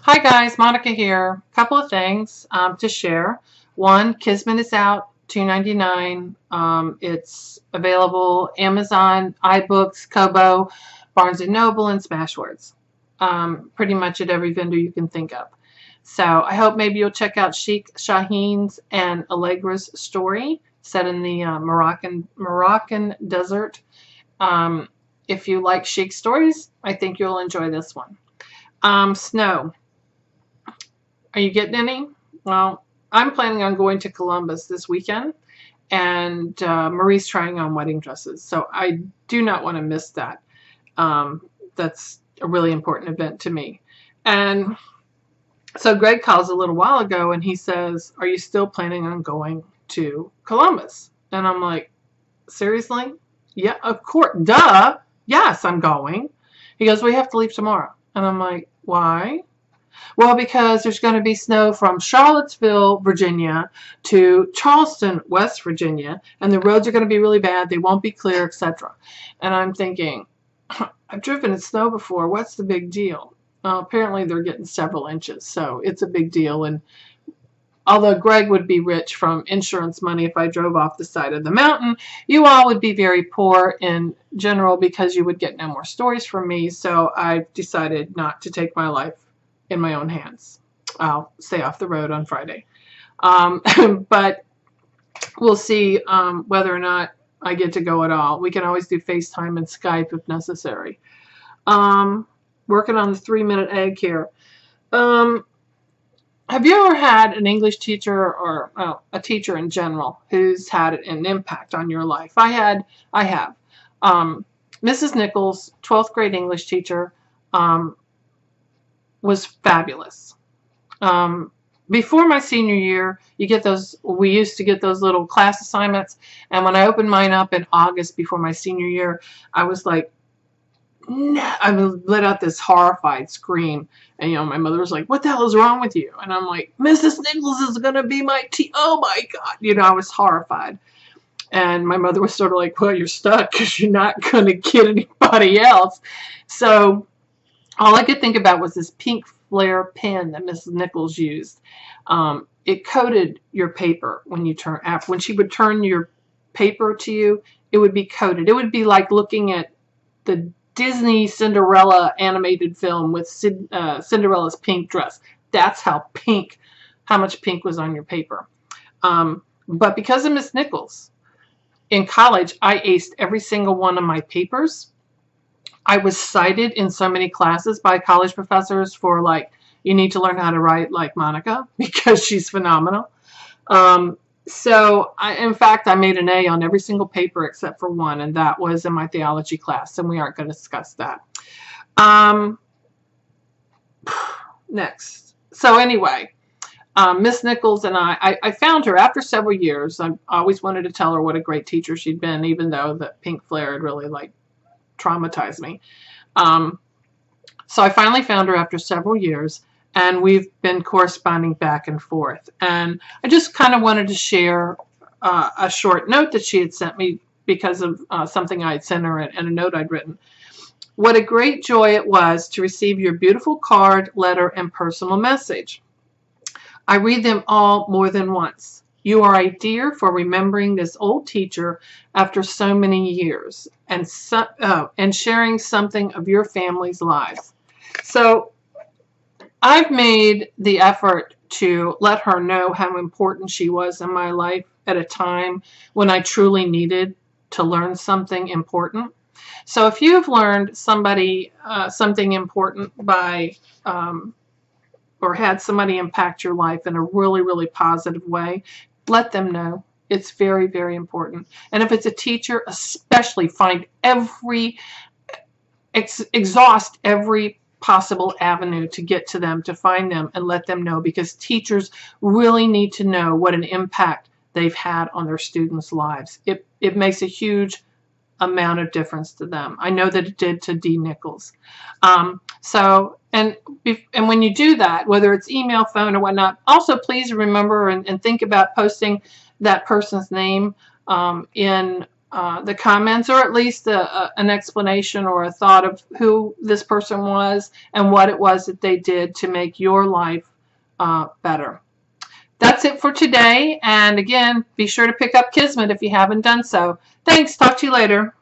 Hi guys, Monica here. Couple of things to share. One, Kismet is out, $2.99. It's available Amazon, iBooks, Kobo, Barnes and Noble, and Smashwords. Pretty much at every vendor you can think of. So I hope maybe you'll check out Sheikh Shaheen's and Allegra's story set in the Moroccan desert. If you like Sheikh stories, I think you'll enjoy this one. Snow. Are you getting any? Well, I'm planning on going to Columbus this weekend, and Marie's trying on wedding dresses, so I do not want to miss that. That's a really important event to me. And so Greg calls a little while ago, and he says, "Are you still planning on going to Columbus?" And I'm like, "Seriously? Yeah, of course. Duh. Yes, I'm going." He goes, "We have to leave tomorrow." And I'm like, "Why?" "Well, because there's going to be snow from Charlottesville, Virginia to Charleston, West Virginia, and the roads are going to be really bad. They won't be clear, etc." And I'm thinking, I've driven in snow before. What's the big deal? Apparently they're getting several inches, so it's a big deal. And although Greg would be rich from insurance money if I drove off the side of the mountain, you all would be very poor in general because you would get no more stories from me. So I've decided not to take my life in my own hands. I'll stay off the road on Friday. But we'll see whether or not I get to go at all. We can always do FaceTime and Skype if necessary. Working on the 3-minute egg here. Have you ever had an English teacher or a teacher in general who's had an impact on your life? I have. Mrs. Nichols, 12th grade English teacher, was fabulous. Before my senior year, we used to get those little class assignments, and when I opened mine up in August before my senior year, I was like, I let out this horrified scream, and my mother was like, "What the hell is wrong with you?" And I'm like, "Mrs. Nichols is gonna be my oh my God." I was horrified. And my mother was sort of like, "Well, you're stuck because you're not gonna get anybody else." So all I could think about was this pink Flair pen that Mrs. Nichols used. It coated your paper when she would turn your paper to you. It would be coated. It would be like looking at the Disney Cinderella animated film with Cinderella's pink dress. That's how much pink was on your paper. But because of Miss Nichols, in college, I aced every single one of my papers. I was cited in so many classes by college professors for you need to learn how to write like Monica because she's phenomenal. So in fact, I made an A on every single paper except for one, and that was in my theology class, and we aren't going to discuss that. Next. So anyway, Miss Nichols and I found her after several years. I always wanted to tell her what a great teacher she'd been, even though the pink flare had really traumatized me. So I finally found her after several years, and we've been corresponding back and forth. And I just kind of wanted to share a short note that she had sent me because of something I had sent her and a note I'd written. "What a great joy it was to receive your beautiful card, letter, and personal message. I read them all more than once. You are a dear for remembering this old teacher after so many years and sharing something of your family's lives." So I've made the effort to let her know how important she was in my life at a time when I truly needed to learn something important. So if you've learned something important by or had somebody impact your life in a really, really positive way, let them know. It's very, very important. And if it's a teacher, especially exhaust every possible avenue to get to them, to find them and let them know, because teachers really need to know what an impact they've had on their students' lives. It makes a huge amount of difference to them. I know that it did to Dee Nichols. And when you do that, whether it's email, phone, or whatnot, also please remember and think about posting that person's name in the comments, or at least an explanation or a thought of who this person was and what it was that they did to make your life better. That's it for today. And again, be sure to pick up Kismet if you haven't done so. Thanks. Talk to you later.